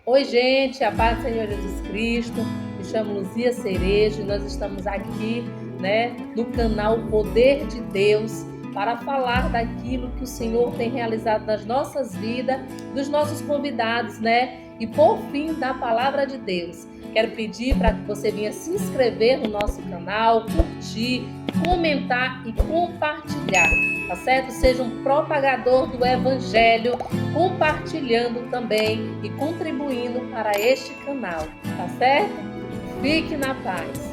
Oi, gente, a paz do Senhor Jesus Cristo. Me chamo Luzia Cerejo e nós estamos aqui, no canal Poder de Deus para falar daquilo que o Senhor tem realizado nas nossas vidas, dos nossos convidados, E por fim, da palavra de Deus. Quero pedir para que você venha se inscrever no nosso canal, curtir, comentar e compartilhar, tá certo? Seja um propagador do Evangelho, compartilhando também e contribuindo para este canal, tá certo? Fique na paz.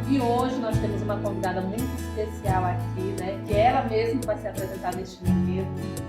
E hoje nós temos uma convidada muito especial aqui, que é ela mesma que vai se apresentar neste momento.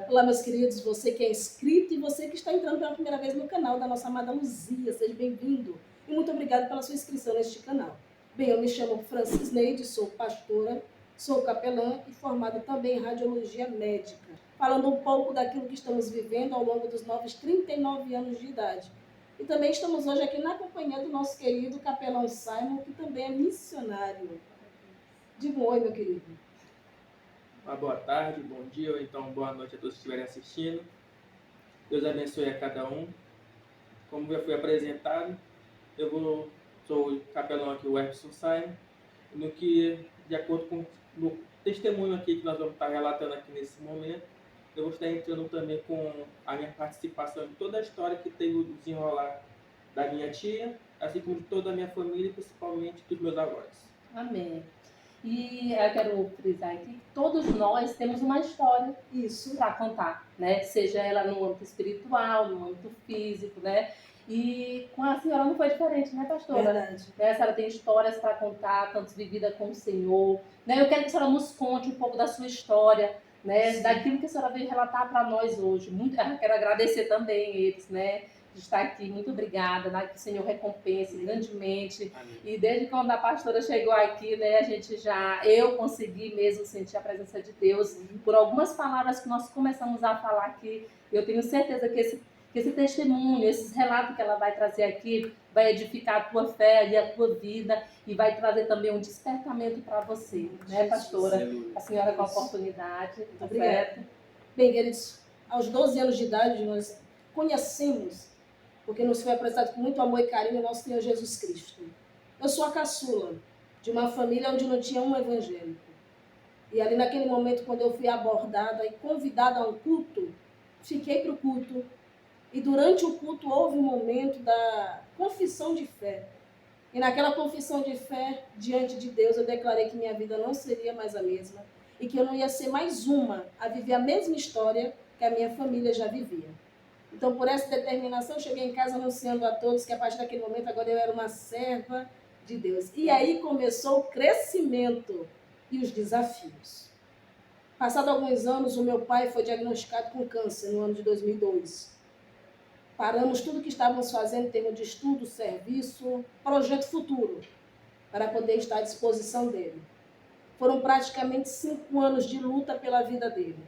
Olá, meus queridos, você que é inscrito e você que está entrando pela primeira vez no canal da nossa amada Luzia, seja bem-vindo e muito obrigado pela sua inscrição neste canal. Bem, eu me chamo Francis Neide, sou pastora, sou capelã e formada também em radiologia médica, falando um pouco daquilo que estamos vivendo ao longo dos novos 39 anos de idade. E também estamos hoje aqui na companhia do nosso querido capelão Simon, que também é missionário. Diga um oi, meu querido. Uma boa tarde, bom dia ou então boa noite a todos que estiverem assistindo. Deus abençoe a cada um. Como já foi apresentado, sou o capelão aqui, o Epson Simon, no que, de acordo com o testemunho aqui que nós vamos estar relatando aqui nesse momento, eu vou estar entrando também com a minha participação em toda a história que teve o desenrolar da minha tia, assim como de toda a minha família e principalmente dos meus avós. Amém. E eu quero frisar aqui que todos nós temos uma história para contar, Seja ela no âmbito espiritual, no âmbito físico, E com a senhora não foi diferente, pastora? Verdade. A senhora tem histórias para contar, tanto vivida com o Senhor, Eu quero que a senhora nos conte um pouco da sua história, Daquilo que a senhora veio relatar para nós hoje. Eu quero agradecer também eles, de estar aqui. Muito obrigada, que o Senhor recompense grandemente. Amém. E desde quando a pastora chegou aqui, eu consegui mesmo sentir a presença de Deus por algumas palavras que nós começamos a falar aqui. Eu tenho certeza que esse testemunho, esses relatos que ela vai trazer aqui, vai edificar a tua fé e a tua vida e vai trazer também um despertamento para você, pastora? A senhora com a oportunidade, tá certo? Bem, queridos, aos 12 anos de idade nós conhecemos, porque nos foi apresentado com muito amor e carinho, o nosso Senhor Jesus Cristo. Eu sou a caçula de uma família onde não tinha um evangélico. E ali naquele momento, quando eu fui abordada e convidada a um culto, fiquei para o culto. E durante o culto houve um momento da confissão de fé. E naquela confissão de fé, diante de Deus, eu declarei que minha vida não seria mais a mesma. E que eu não ia ser mais uma a viver a mesma história que a minha família já vivia. Então, por essa determinação, eu cheguei em casa anunciando a todos que a partir daquele momento agora eu era uma serva de Deus. E aí começou o crescimento e os desafios. Passado alguns anos, o meu pai foi diagnosticado com câncer no ano de 2002. Paramos tudo que estávamos fazendo em termos de estudo, serviço, projeto futuro, para poder estar à disposição dele. Foram praticamente 5 anos de luta pela vida dele.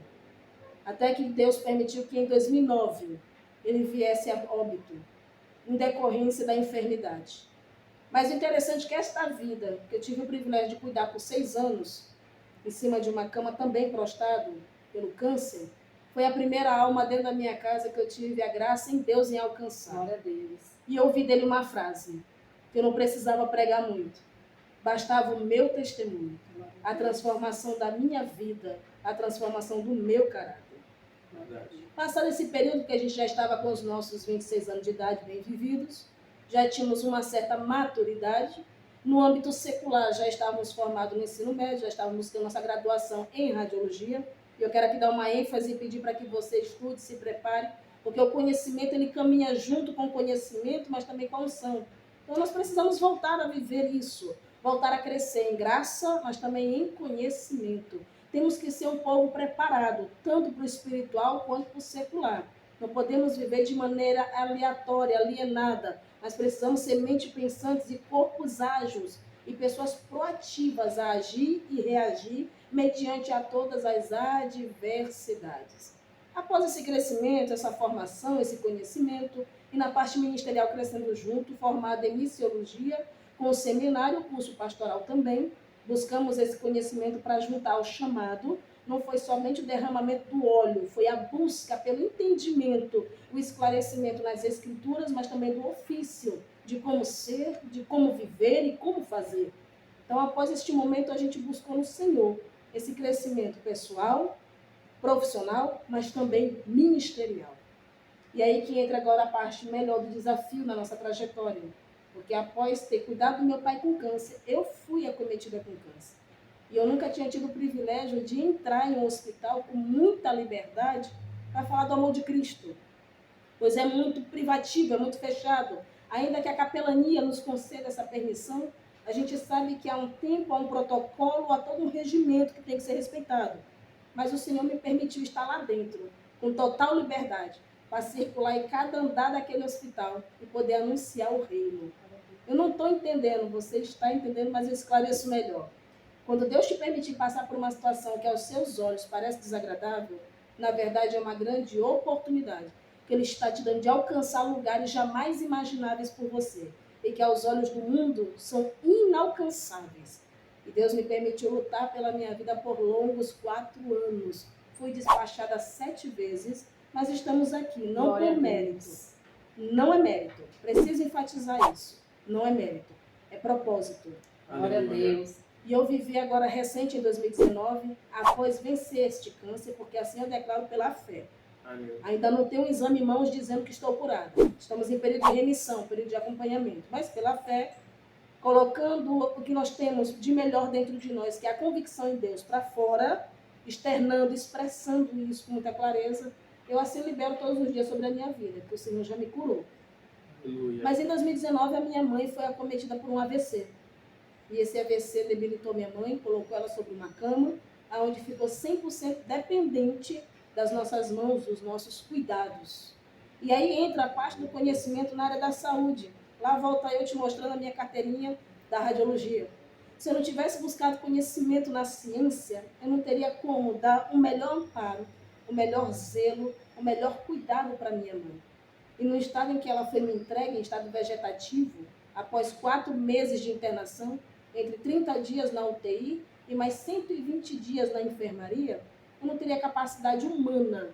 Até que Deus permitiu que em 2009 ele viesse a óbito, em decorrência da enfermidade. Mas o interessante é que esta vida, que eu tive o privilégio de cuidar por 6 anos, em cima de uma cama também prostrado pelo câncer, foi a primeira alma dentro da minha casa que eu tive a graça em Deus em alcançar. Glória a Deus. E eu ouvi dele uma frase, que eu não precisava pregar muito. Bastava o meu testemunho, a transformação da minha vida, a transformação do meu caráter. Verdade. Passado esse período que a gente já estava com os nossos 26 anos de idade bem vividos, já tínhamos uma certa maturidade. No âmbito secular, já estávamos formados no ensino médio, já estávamos tendo nossa graduação em radiologia. Eu quero aqui dar uma ênfase e pedir para que você estude, se prepare, porque o conhecimento ele caminha junto com o conhecimento, mas também com a unção. Então nós precisamos voltar a viver isso, voltar a crescer em graça, mas também em conhecimento. Temos que ser um povo preparado, tanto para o espiritual quanto para o secular. Não podemos viver de maneira aleatória, alienada, mas precisamos ser mente pensantes e corpos ágeis e pessoas proativas a agir e reagir mediante a todas as adversidades. Após esse crescimento, essa formação, esse conhecimento, e na parte ministerial crescendo junto, formada em missiologia, com o seminário, o curso pastoral também. Buscamos esse conhecimento para juntar ao chamado. Não foi somente o derramamento do óleo, foi a busca pelo entendimento, o esclarecimento nas escrituras, mas também do ofício, de como ser, de como viver e como fazer. Então, após este momento, a gente buscou no Senhor esse crescimento pessoal, profissional, mas também ministerial. E aí que entra agora a parte melhor do desafio na nossa trajetória. Porque após ter cuidado do meu pai com câncer, eu fui acometida com câncer. E eu nunca tinha tido o privilégio de entrar em um hospital com muita liberdade para falar do amor de Cristo. Pois é muito privativo, é muito fechado. Ainda que a capelania nos conceda essa permissão, a gente sabe que há um tempo, há um protocolo, há todo um regimento que tem que ser respeitado. Mas o Senhor me permitiu estar lá dentro, com total liberdade, para circular em cada andar daquele hospital e poder anunciar o reino. Eu não estou entendendo, você está entendendo, mas eu esclareço melhor. Quando Deus te permitir passar por uma situação que aos seus olhos parece desagradável, na verdade é uma grande oportunidade que Ele está te dando de alcançar lugares jamais imagináveis por você e que aos olhos do mundo são inalcançáveis. E Deus me permitiu lutar pela minha vida por longos 4 anos. Fui despachada 7 vezes, mas estamos aqui, não Glória por a mérito. Deus. Não é mérito. Preciso enfatizar isso. Não é mérito. É propósito. Glória a Deus. E eu vivi agora recente, em 2019, após vencer este câncer, porque assim eu declaro pela fé. Amém. Ainda não tenho um exame em mãos dizendo que estou curada. Estamos em período de remissão, período de acompanhamento. Mas pela fé, colocando o que nós temos de melhor dentro de nós, que é a convicção em Deus, para fora, externando, expressando isso com muita clareza, eu assim libero todos os dias sobre a minha vida, porque o Senhor já me curou. Aleluia. Mas em 2019, a minha mãe foi acometida por um AVC. E esse AVC debilitou minha mãe, colocou ela sobre uma cama, onde ficou 100% dependente das nossas mãos, dos nossos cuidados. E aí entra a parte do conhecimento na área da saúde. Lá volta eu te mostrando a minha carteirinha da radiologia. Se eu não tivesse buscado conhecimento na ciência, eu não teria como dar o melhor amparo, o melhor zelo, o melhor cuidado para minha mãe. E no estado em que ela foi me entregue, em estado vegetativo, após 4 meses de internação, entre 30 dias na UTI e mais 120 dias na enfermaria, eu não teria capacidade humana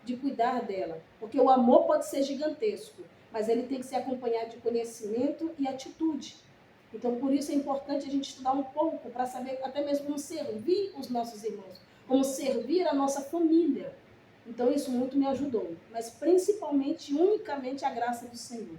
de cuidar dela. Porque o amor pode ser gigantesco, mas ele tem que ser acompanhado de conhecimento e atitude. Então, por isso é importante a gente estudar um pouco para saber até mesmo como servir os nossos irmãos, como servir a nossa família. Então, isso muito me ajudou. Mas, principalmente, unicamente, a graça do Senhor.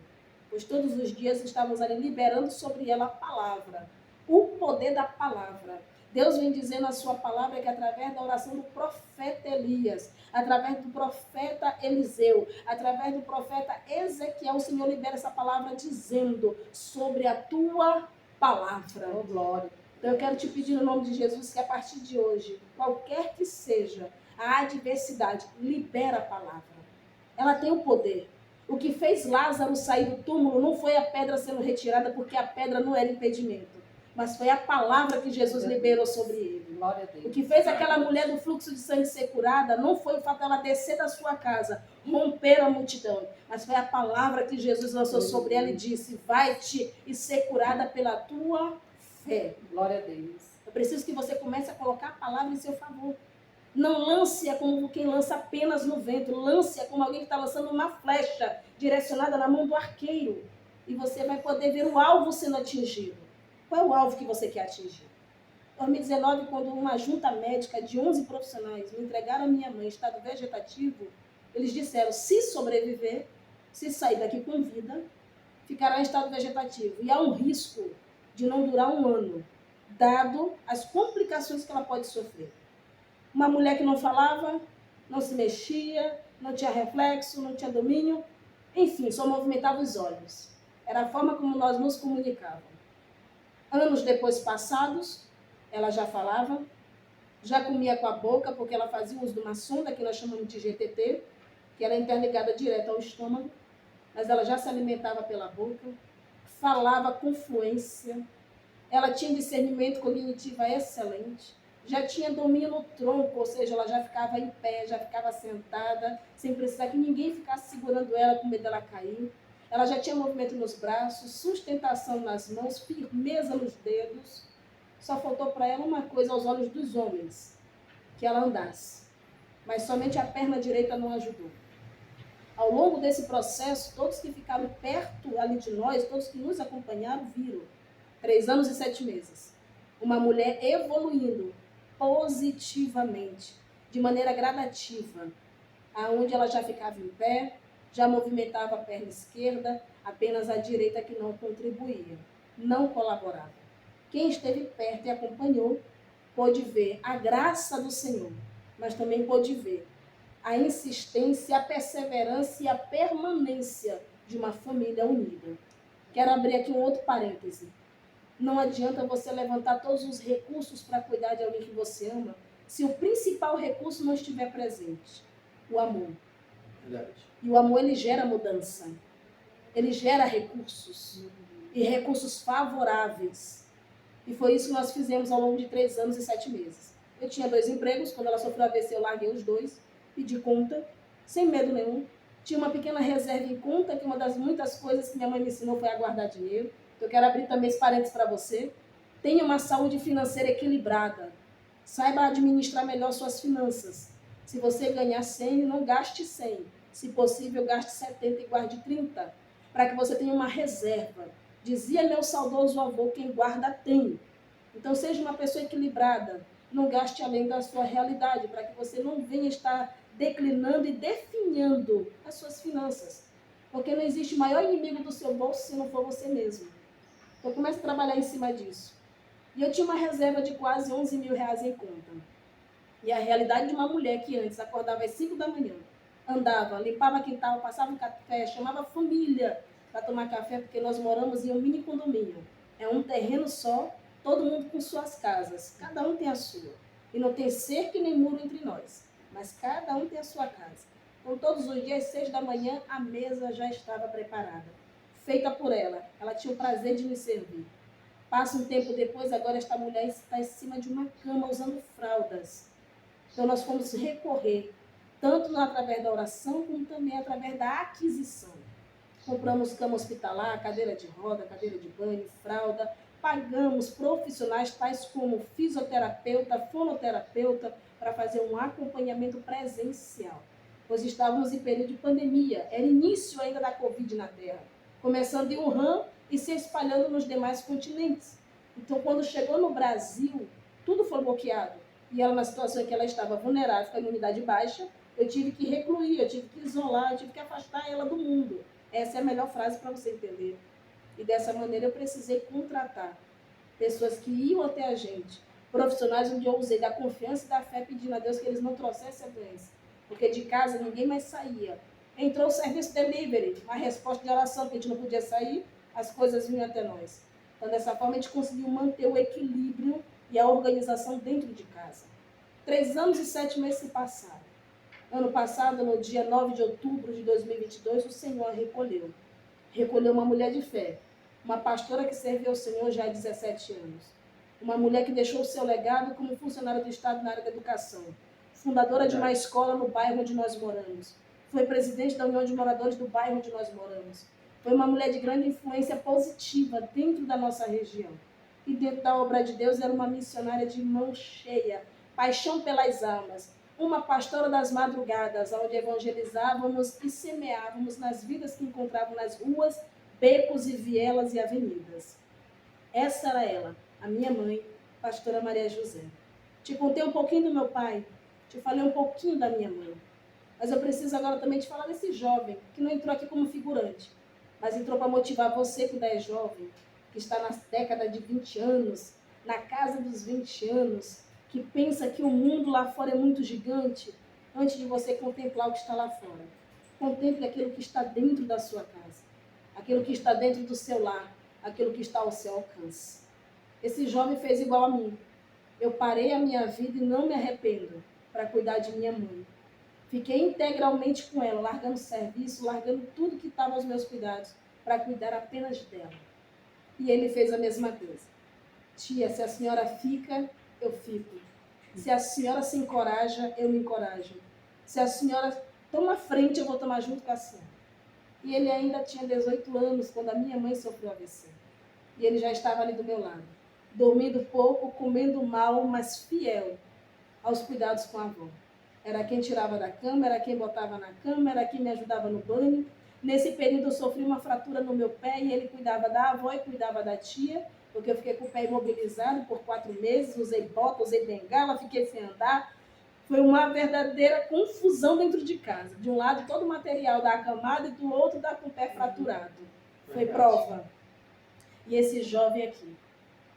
Pois todos os dias estávamos ali liberando sobre ela a palavra, o poder da palavra. Deus vem dizendo na sua palavra que através da oração do profeta Elias, através do profeta Eliseu, através do profeta Ezequiel, o Senhor libera essa palavra dizendo sobre a tua palavra. Oh, glória. Então eu quero te pedir no nome de Jesus que a partir de hoje, qualquer que seja a adversidade, libera a palavra. Ela tem o poder. O que fez Lázaro sair do túmulo não foi a pedra sendo retirada, porque a pedra não era impedimento, mas foi a palavra que Jesus liberou sobre ele. Glória a Deus. O que fez aquela mulher do fluxo de sangue ser curada não foi o fato dela descer da sua casa, romper a multidão, mas foi a palavra que Jesus lançou sobre ela e disse: vai-te e ser curada pela tua fé. Glória a Deus. Eu preciso que você comece a colocar a palavra em seu favor. Não lance-a como quem lança apenas no vento. Lance-a como alguém que está lançando uma flecha direcionada na mão do arqueiro. E você vai poder ver o alvo sendo atingido. Qual é o alvo que você quer atingir? Em 2019, quando uma junta médica de 11 profissionais me entregaram a minha mãe em estado vegetativo, eles disseram: se sobreviver, se sair daqui com vida, ficará em estado vegetativo. E há um risco de não durar 1 ano, dado as complicações que ela pode sofrer. Uma mulher que não falava, não se mexia, não tinha reflexo, não tinha domínio, enfim, só movimentava os olhos. Era a forma como nós nos comunicávamos. Anos depois passados, ela já falava, já comia com a boca, porque ela fazia uso de uma sonda que nós chamamos de GTT, que era interligada direto ao estômago, mas ela já se alimentava pela boca, falava com fluência, ela tinha discernimento cognitivo excelente, já tinha domínio no tronco, ou seja, ela já ficava em pé, já ficava sentada, sem precisar que ninguém ficasse segurando ela com medo dela cair. ela já tinha movimento nos braços, sustentação nas mãos, firmeza nos dedos. Só faltou para ela uma coisa aos olhos dos homens, que ela andasse. Mas somente a perna direita não ajudou. Ao longo desse processo, todos que ficaram perto ali de nós, todos que nos acompanharam, viram. 3 anos e 7 meses. Uma mulher evoluindo positivamente, de maneira gradativa, aonde ela já ficava em pé, já movimentava a perna esquerda, apenas a direita que não contribuía, não colaborava. Quem esteve perto e acompanhou pôde ver a graça do Senhor, mas também pôde ver a insistência, a perseverança e a permanência de uma família unida. Quero abrir aqui um outro parêntese. Não adianta você levantar todos os recursos para cuidar de alguém que você ama, se o principal recurso não estiver presente, o amor. Verdade. E o amor, ele gera mudança. Ele gera recursos. E recursos favoráveis. E foi isso que nós fizemos ao longo de 3 anos e 7 meses. Eu tinha 2 empregos. Quando ela sofreu AVC, eu larguei os 2. Pedi conta, sem medo nenhum. Tinha uma pequena reserva em conta, que uma das muitas coisas que minha mãe me ensinou foi a guardar dinheiro. Eu quero abrir também esse parênteses para você. Tenha uma saúde financeira equilibrada. Saiba administrar melhor suas finanças. Se você ganhar 100, não gaste 100. Se possível, gaste 70 e guarde 30. Para que você tenha uma reserva. Dizia meu saudoso avô, quem guarda tem. Então seja uma pessoa equilibrada. Não gaste além da sua realidade, para que você não venha estar declinando e definhando as suas finanças. Porque não existe maior inimigo do seu bolso se não for você mesmo. Então comece a trabalhar em cima disso. E eu tinha uma reserva de quase 11 mil reais em conta. E a realidade de uma mulher que antes acordava às 5 da manhã, andava, limpava quintal, passava um café, chamava a família para tomar café, porque nós moramos em um mini condomínio. É um terreno só, todo mundo com suas casas. Cada um tem a sua. E não tem cerco e nem muro entre nós. Mas cada um tem a sua casa. Então, todos os dias, às 6 da manhã, a mesa já estava preparada. Feita por ela. Ela tinha o prazer de me servir. Passa um tempo depois, agora esta mulher está em cima de uma cama usando fraldas. Então, nós fomos recorrer, tanto através da oração, como também através da aquisição. Compramos cama hospitalar, cadeira de roda, cadeira de banho, fralda. Pagamos profissionais tais como fisioterapeuta, fonoterapeuta, para fazer um acompanhamento presencial. Pois estávamos em período de pandemia, era início ainda da Covid na Terra, começando em Wuhan e se espalhando nos demais continentes. Então, quando chegou no Brasil, tudo foi bloqueado. E ela, na situação em que ela estava vulnerável, com a imunidade baixa, eu tive que recluir, eu tive que isolar, eu tive que afastar ela do mundo. Essa é a melhor frase para você entender. E dessa maneira eu precisei contratar pessoas que iam até a gente, profissionais onde eu usei da confiança e da fé, pedindo a Deus que eles não trouxessem a doença. Porque de casa ninguém mais saía. Entrou o serviço delivery, uma resposta de oração, que a gente não podia sair, as coisas vinham até nós. Então, dessa forma, a gente conseguiu manter o equilíbrio e a organização dentro de casa. 3 anos e 7 meses se passaram. Ano passado, no dia 9 de outubro de 2022, o Senhor recolheu. Recolheu uma mulher de fé, uma pastora que serviu ao Senhor já há 17 anos. Uma mulher que deixou o seu legado como funcionária do Estado na área da educação. Fundadora de uma escola no bairro onde nós moramos. Foi presidente da União de Moradores do bairro onde nós moramos. Foi uma mulher de grande influência positiva dentro da nossa região. E dentro da obra de Deus era uma missionária de mão cheia, paixão pelas almas. Uma pastora das madrugadas, onde evangelizávamos e semeávamos nas vidas que encontravam nas ruas, becos e vielas e avenidas. Essa era ela, a minha mãe, pastora Maria José. Te contei um pouquinho do meu pai, te falei um pouquinho da minha mãe. Mas eu preciso agora também te falar desse jovem, que não entrou aqui como figurante, mas entrou para motivar você que ainda é jovem, que está na década de 20 anos, na casa dos 20 anos, que pensa que o mundo lá fora é muito gigante, antes de você contemplar o que está lá fora. Contemple aquilo que está dentro da sua casa, aquilo que está dentro do seu lar, aquilo que está ao seu alcance. Esse jovem fez igual a mim. Eu parei a minha vida e não me arrependo para cuidar de minha mãe. Fiquei integralmente com ela, largando serviço, largando tudo que estava aos meus cuidados, para cuidar apenas dela. E ele fez a mesma coisa. Tia, se a senhora fica, eu fico. Se a senhora se encoraja, eu me encorajo. Se a senhora toma frente, eu vou tomar junto com a senhora. E ele ainda tinha 18 anos quando a minha mãe sofreu AVC. E ele já estava ali do meu lado, dormindo pouco, comendo mal, mas fiel aos cuidados com a avó. Era quem tirava da cama, era quem botava na cama, era quem me ajudava no banho. Nesse período eu sofri uma fratura no meu pé e ele cuidava da avó e cuidava da tia, porque eu fiquei com o pé imobilizado por 4 meses, usei bota, usei bengala, fiquei sem andar. Foi uma verdadeira confusão dentro de casa. De um lado todo o material da acamada e do outro da com o pé fraturado. Foi prova. E esse jovem aqui,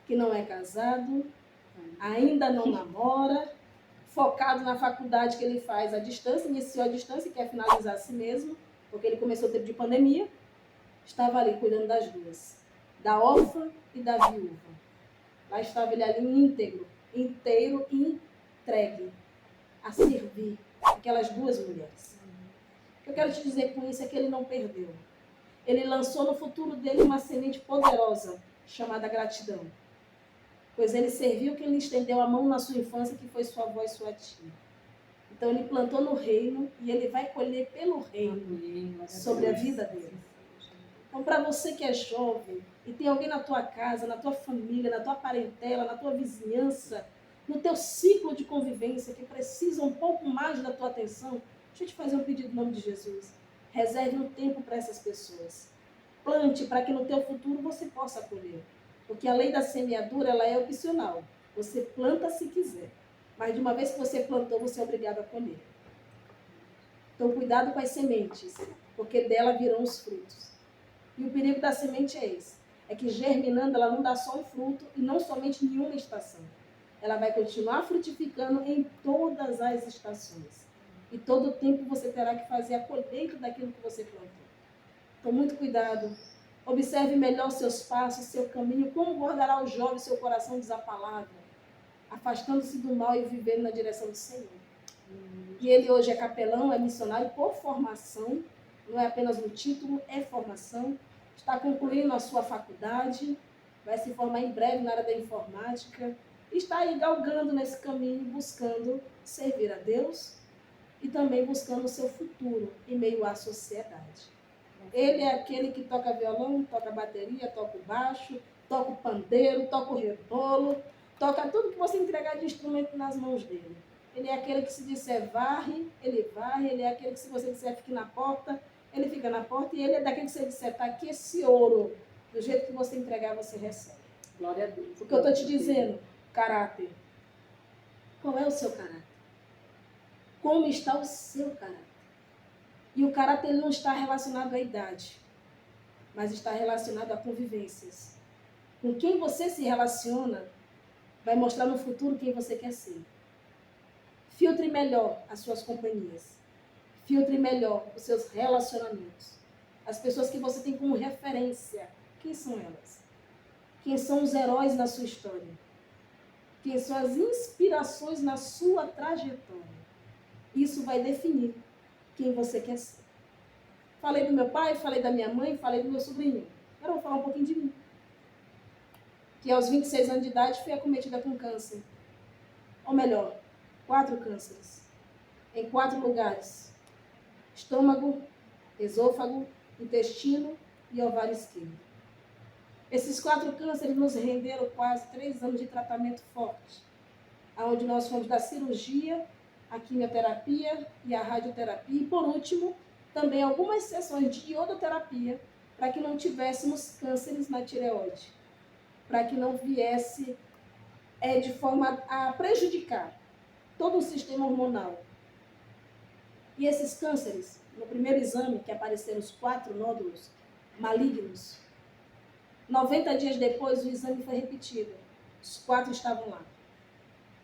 que não é casado, ainda não namora, focado na faculdade que ele faz à distância, iniciou à distância e quer finalizar a si mesmo, porque ele começou o tempo de pandemia, estava ali cuidando das duas, da órfã e da viúva. Lá estava ele ali íntegro, inteiro e entregue a servir aquelas duas mulheres. O que eu quero te dizer com isso é que ele não perdeu. Ele lançou no futuro dele uma semente poderosa, chamada gratidão. Pois ele serviu quem lhe estendeu a mão na sua infância, que foi sua avó e sua tia. Então ele plantou no reino e ele vai colher pelo reino sobre a vida dele. Então para você que é jovem e tem alguém na tua casa, na tua família, na tua parentela, na tua vizinhança, no teu ciclo de convivência que precisa um pouco mais da tua atenção, deixa eu te fazer um pedido em nome de Jesus. Reserve um tempo para essas pessoas. Plante para que no teu futuro você possa colher. Porque a lei da semeadura, ela é opcional. Você planta se quiser. Mas de uma vez que você plantou, você é obrigado a colher. Então, cuidado com as sementes, porque dela virão os frutos. E o perigo da semente é esse. É que germinando, ela não dá só um fruto e não somente em uma estação. Ela vai continuar frutificando em todas as estações. E todo o tempo você terá que fazer a colheita daquilo que você plantou. Então, muito cuidado. Observe melhor os seus passos, seu caminho, como guardará o jovem seu coração desapalado, afastando-se do mal e vivendo na direção do Senhor. E ele hoje é capelão, é missionário por formação, não é apenas um título, é formação. Está concluindo a sua faculdade, vai se formar em breve na área da informática. Está aí galgando nesse caminho, buscando servir a Deus e também buscando o seu futuro em meio à sociedade. Ele é aquele que toca violão, toca bateria, toca o baixo, toca o pandeiro, toca o rebolo, toca tudo que você entregar de instrumento nas mãos dele. Ele é aquele que se disser varre, ele varre. Ele é aquele que se você disser fique na porta, ele fica na porta. E ele é daquele que você disser, está aqui esse ouro, do jeito que você entregar, você recebe. Glória a Deus. O que eu estou te dizendo, caráter. Qual é o seu caráter? Como está o seu caráter? E o caráter não está relacionado à idade, mas está relacionado a convivências. Com quem você se relaciona vai mostrar no futuro quem você quer ser. Filtre melhor as suas companhias. Filtre melhor os seus relacionamentos. As pessoas que você tem como referência. Quem são elas? Quem são os heróis na sua história? Quem são as inspirações na sua trajetória? Isso vai definir quem você quer ser. Falei do meu pai, falei da minha mãe, falei do meu sobrinho. Agora eu vou falar um pouquinho de mim. Que aos 26 anos de idade fui acometida com câncer. Ou melhor, 4 cânceres. Em 4 lugares. Estômago, esôfago, intestino e ovário esquerdo. Esses 4 cânceres nos renderam quase 3 anos de tratamento forte. Onde nós fomos da cirurgia, a quimioterapia e a radioterapia. E por último, também algumas sessões de iodoterapia para que não tivéssemos cânceres na tireoide. Para que não viesse de forma a prejudicar todo o sistema hormonal. E esses cânceres, no primeiro exame, que apareceram os 4 nódulos malignos, 90 dias depois o exame foi repetido. Os 4 estavam lá.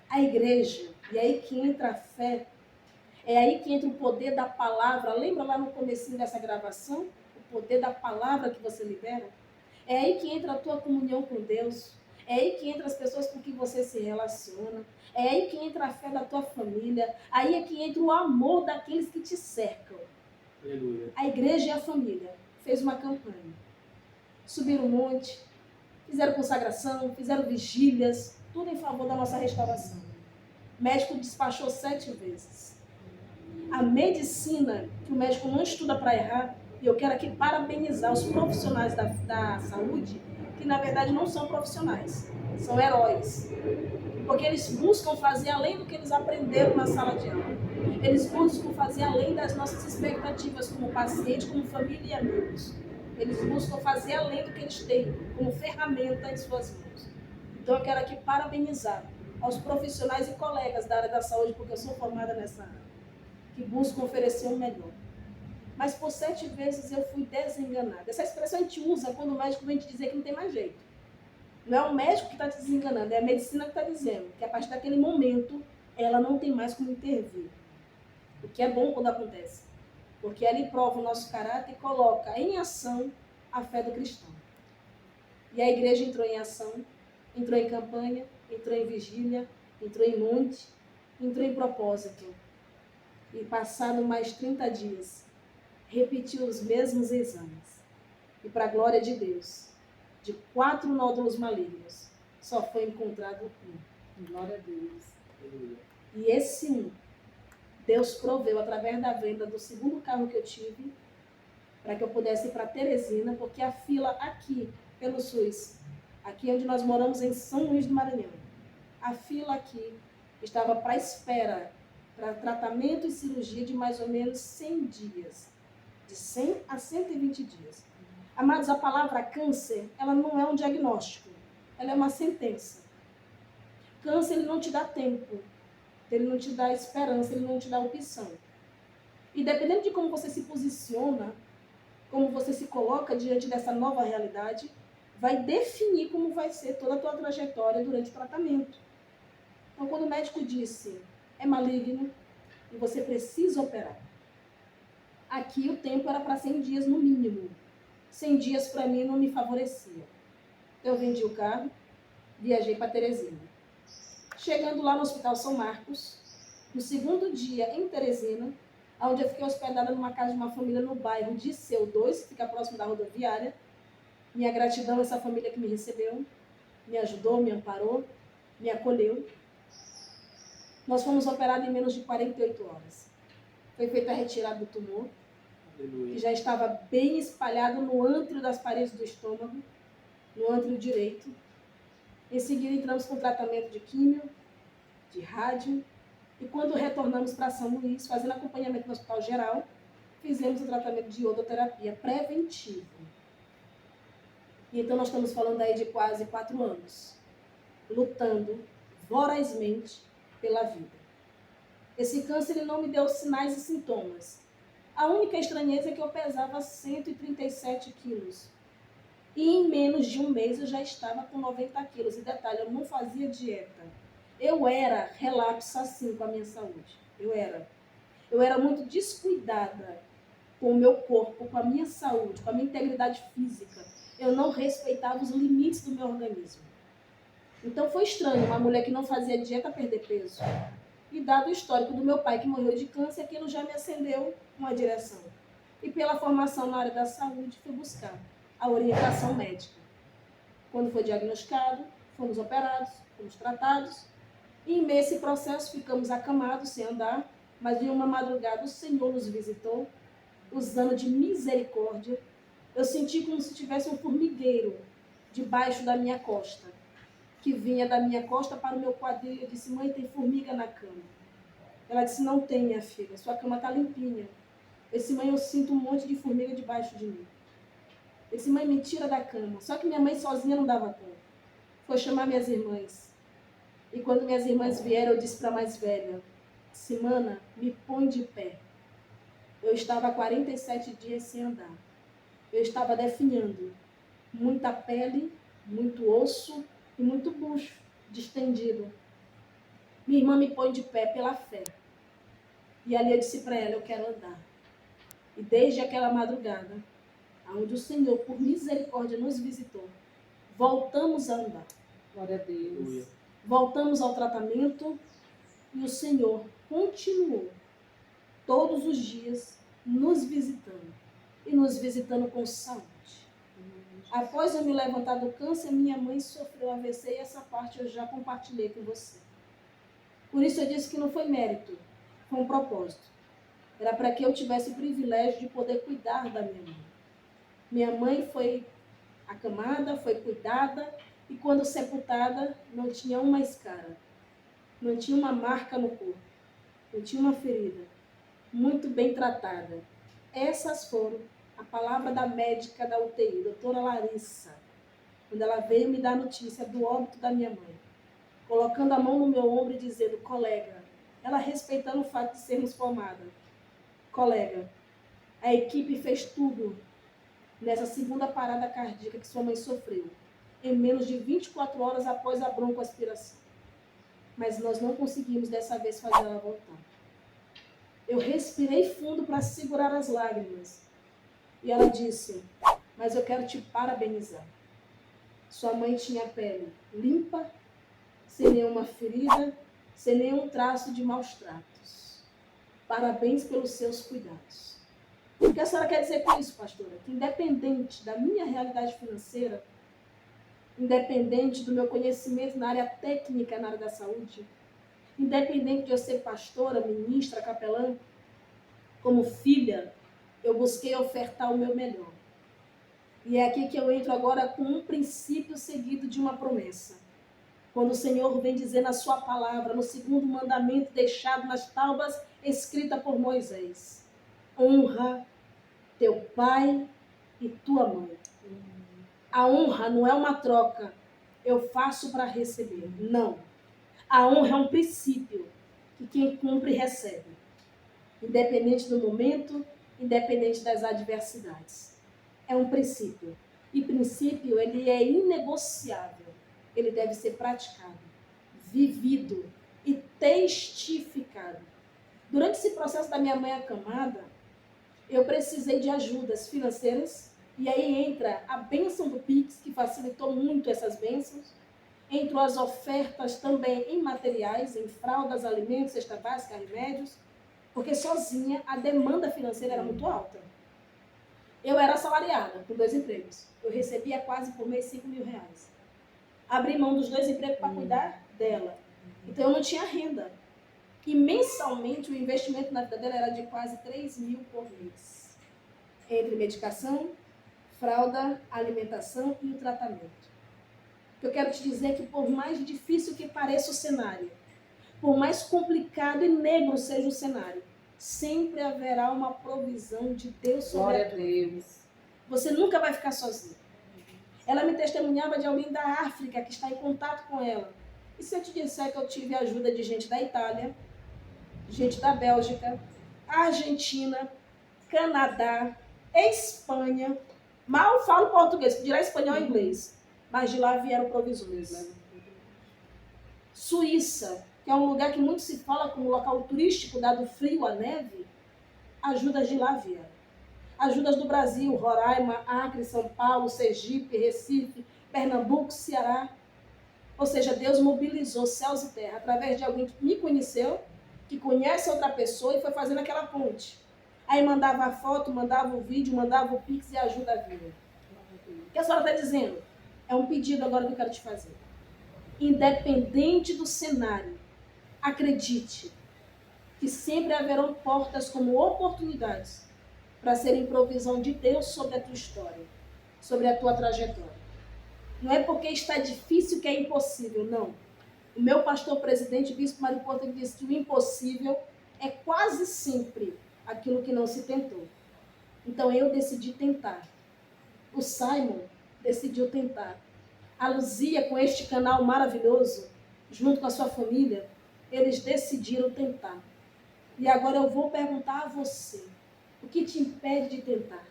A igreja, e é aí que entra a fé, é aí que entra o poder da palavra. Lembra lá no comecinho dessa gravação? O poder da palavra que você libera? É aí que entra a tua comunhão com Deus. É aí que entra as pessoas com que você se relaciona. É aí que entra a fé da tua família. Aí é que entra o amor daqueles que te cercam. Aleluia. A igreja e a família fez uma campanha. Subiram um monte, fizeram consagração, fizeram vigílias, tudo em favor da nossa restauração. O médico despachou 7 vezes. A medicina, que o médico não estuda para errar, E eu quero aqui parabenizar os profissionais da saúde, que na verdade não são profissionais, são heróis. Porque eles buscam fazer além do que eles aprenderam na sala de aula. Eles buscam fazer além das nossas expectativas como paciente, como família e amigos. Eles buscam fazer além do que eles têm como ferramenta em suas mãos. Então eu quero aqui parabenizar aos profissionais e colegas da área da saúde, porque eu sou formada nessa área, que buscam oferecer o melhor. Mas por 7 vezes eu fui desenganada. Essa expressão a gente usa quando o médico vem te dizer que não tem mais jeito. Não é o médico que está te desenganando, é a medicina que está dizendo que a partir daquele momento ela não tem mais como intervir. O que é bom quando acontece. Porque ela prova o nosso caráter e coloca em ação a fé do cristão. E a igreja entrou em ação, entrou em campanha, entrou em vigília, entrou em monte, entrou em propósito. E passado mais 30 dias, repetiu os mesmos exames. E para a glória de Deus, de 4 nódulos malignos, só foi encontrado um. Glória a Deus. E esse um, Deus proveu através da venda do segundo carro que eu tive, para que eu pudesse ir para Teresina, porque a fila aqui, pelo SUS, aqui onde nós moramos em São Luís do Maranhão, a fila aqui estava para espera, para tratamento e cirurgia de mais ou menos 100 dias, de 100 a 120 dias. Amados, a palavra câncer, ela não é um diagnóstico, ela é uma sentença. Câncer, ele não te dá tempo, ele não te dá esperança, ele não te dá opção. E dependendo de como você se posiciona, como você se coloca diante dessa nova realidade, vai definir como vai ser toda a tua trajetória durante o tratamento. Então, quando o médico disse, é maligno e você precisa operar, aqui o tempo era para 100 dias no mínimo. 100 dias para mim não me favorecia. Eu vendi o carro, viajei para Teresina. Chegando lá no Hospital São Marcos, no segundo dia em Teresina, onde eu fiquei hospedada numa casa de uma família no bairro de Seu 2, que fica próximo da rodoviária. Minha gratidão a essa família que me recebeu, me ajudou, me amparou, me acolheu. Nós fomos operados em menos de 48 horas. Foi feita a retirada do tumor, que já estava bem espalhado no ântrio das paredes do estômago, no ântrio direito. Em seguida, entramos com tratamento de químio, de rádio, e quando retornamos para São Luís, fazendo acompanhamento no Hospital Geral, fizemos o tratamento de iodoterapia preventivo. E então nós estamos falando aí de quase 4 anos, lutando vorazmente pela vida. Esse câncer ele não me deu sinais e sintomas. A única estranheza é que eu pesava 137 quilos. E em menos de um mês eu já estava com 90 quilos. E detalhe, eu não fazia dieta. Eu era relapsa assim com a minha saúde. Eu era muito descuidada com o meu corpo, com a minha saúde, com a minha integridade física. Eu não respeitava os limites do meu organismo. Então foi estranho uma mulher que não fazia dieta perder peso. E dado o histórico do meu pai que morreu de câncer, aquilo já me acendeu uma direção. E pela formação na área da saúde, fui buscar a orientação médica. Quando foi diagnosticado, fomos operados, fomos tratados. E nesse processo ficamos acamados, sem andar, mas em uma madrugada o Senhor nos visitou, usando de misericórdia. Eu senti como se tivesse um formigueiro debaixo da minha costa, que vinha da minha costa para o meu quadril. Eu disse, mãe, tem formiga na cama. Ela disse, não tem, minha filha, sua cama está limpinha. Eu disse, mãe, eu sinto um monte de formiga debaixo de mim. Eu disse, mãe, me tira da cama. Só que minha mãe sozinha não dava conta. Foi chamar minhas irmãs. E quando minhas irmãs vieram, eu disse para a mais velha, disse, mana, me põe de pé. Eu estava há 47 dias sem andar. Eu estava definhando. Muita pele, muito osso e muito bucho distendido. Minha irmã me põe de pé pela fé. E ali eu disse para ela, eu quero andar. E desde aquela madrugada, onde o Senhor, por misericórdia, nos visitou, voltamos a andar. Glória a Deus. Voltamos ao tratamento e o Senhor continuou todos os dias nos visitando e nos visitando com saúde. Após eu me levantar do câncer, minha mãe sofreu AVC e essa parte eu já compartilhei com você. Por isso eu disse que não foi mérito, foi um propósito. Era para que eu tivesse o privilégio de poder cuidar da minha mãe. Minha mãe foi acamada, foi cuidada, e quando sepultada, não tinha uma escara, não tinha uma marca no corpo, não tinha uma ferida, muito bem tratada. Essas foram a palavra da médica da UTI, doutora Larissa, quando ela veio me dar a notícia do óbito da minha mãe, colocando a mão no meu ombro e dizendo: colega, ela respeitando o fato de sermos formadas, colega, a equipe fez tudo nessa segunda parada cardíaca que sua mãe sofreu, em menos de 24 horas após a broncoaspiração. Mas nós não conseguimos dessa vez fazer ela voltar. Eu respirei fundo para segurar as lágrimas. E ela disse: mas eu quero te parabenizar. Sua mãe tinha a pele limpa, sem nenhuma ferida, sem nenhum traço de maus tratos. Parabéns pelos seus cuidados. O que a senhora quer dizer com isso, pastora? Que independente da minha realidade financeira, independente do meu conhecimento na área técnica, na área da saúde, independente de eu ser pastora, ministra, capelã, como filha, eu busquei ofertar o meu melhor. E é aqui que eu entro agora com um princípio seguido de uma promessa. Quando o Senhor vem dizer na sua palavra, no segundo mandamento deixado nas tábuas, escrita por Moisés: honra teu pai e tua mãe. A honra não é uma troca, eu faço para receber. Não. A honra é um princípio que quem cumpre recebe. Independente do momento, independente das adversidades. É um princípio. E princípio, ele é inegociável. Ele deve ser praticado, vivido e testificado. Durante esse processo da minha mãe acamada, eu precisei de ajudas financeiras. E aí entra a bênção do Pix, que facilitou muito essas bênçãos. Entram as ofertas também em materiais, em fraldas, alimentos, cesta básica, remédios. Porque sozinha a demanda financeira era muito alta. Eu era assalariada, com 2 empregos. Eu recebia quase por mês 5 mil reais. Abri mão dos 2 empregos para cuidar dela. Então eu não tinha renda. E mensalmente o investimento na vida dela era de quase 3 mil por mês. Entre medicação, fralda, alimentação e o tratamento. Eu quero te dizer que por mais difícil que pareça o cenário, por mais complicado e negro seja o cenário, sempre haverá uma provisão de Deus sobre a tua vida. Você nunca vai ficar sozinho. Ela me testemunhava de alguém da África que está em contato com ela. E se eu te disser que eu tive a ajuda de gente da Itália, gente da Bélgica, Argentina, Canadá, Espanha, mal falo português, dirá espanhol e inglês, mas de lá vieram provisões. Suíça, que é um lugar que muito se fala como local turístico, dado frio, a neve, ajudas de lá vieram. Ajudas do Brasil, Roraima, Acre, São Paulo, Sergipe, Recife, Pernambuco, Ceará. Ou seja, Deus mobilizou céus e terra através de alguém que me conheceu, que conhece outra pessoa e foi fazendo aquela ponte. Aí mandava a foto, mandava o vídeo, mandava o Pix e ajuda a vida. O que a senhora está dizendo? É um pedido agora que eu quero te fazer. Independente do cenário, acredite que sempre haverão portas como oportunidades para serem provisão de Deus sobre a tua história, sobre a tua trajetória. Não é porque está difícil que é impossível, não. O meu pastor presidente, bispo Mário Porto, disse que o impossível é quase sempre aquilo que não se tentou. Então eu decidi tentar. O Simon decidiu tentar. A Luzia, com este canal maravilhoso, junto com a sua família, eles decidiram tentar. E agora eu vou perguntar a você, o que te impede de tentar?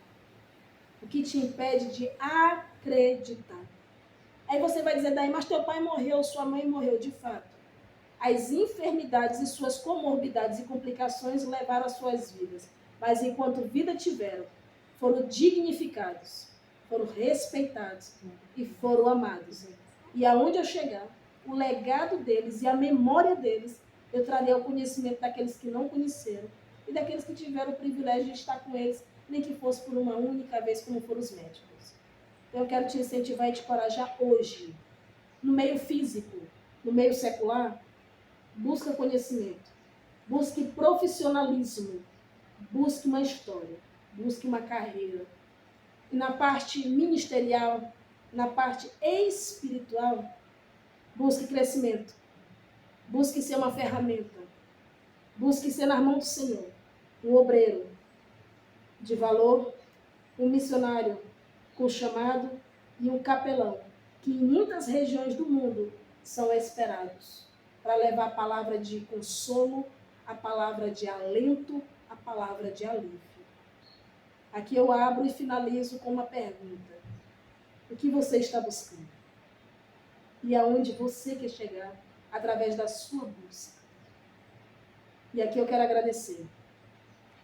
O que te impede de acreditar? Aí você vai dizer, daí, mas teu pai morreu, sua mãe morreu, de fato. As enfermidades e suas comorbidades e complicações levaram as suas vidas. Mas enquanto vida tiveram, foram dignificados, foram respeitados e foram amados. E aonde eu chegar, o legado deles e a memória deles, eu trarei ao conhecimento daqueles que não conheceram e daqueles que tiveram o privilégio de estar com eles, nem que fosse por uma única vez, como foram os médicos. Então, eu quero te incentivar e te encorajar hoje, no meio físico, no meio secular, busca conhecimento, busque profissionalismo, busque uma história, busque uma carreira. E na parte ministerial, na parte espiritual, busque crescimento. Busque ser uma ferramenta. Busque ser nas mãos do Senhor. Um obreiro de valor, um missionário com chamado e um capelão, que em muitas regiões do mundo são esperados para levar a palavra de consolo, a palavra de alento, a palavra de alívio. Aqui eu abro e finalizo com uma pergunta. O que você está buscando? E aonde você quer chegar através da sua busca? E aqui eu quero agradecer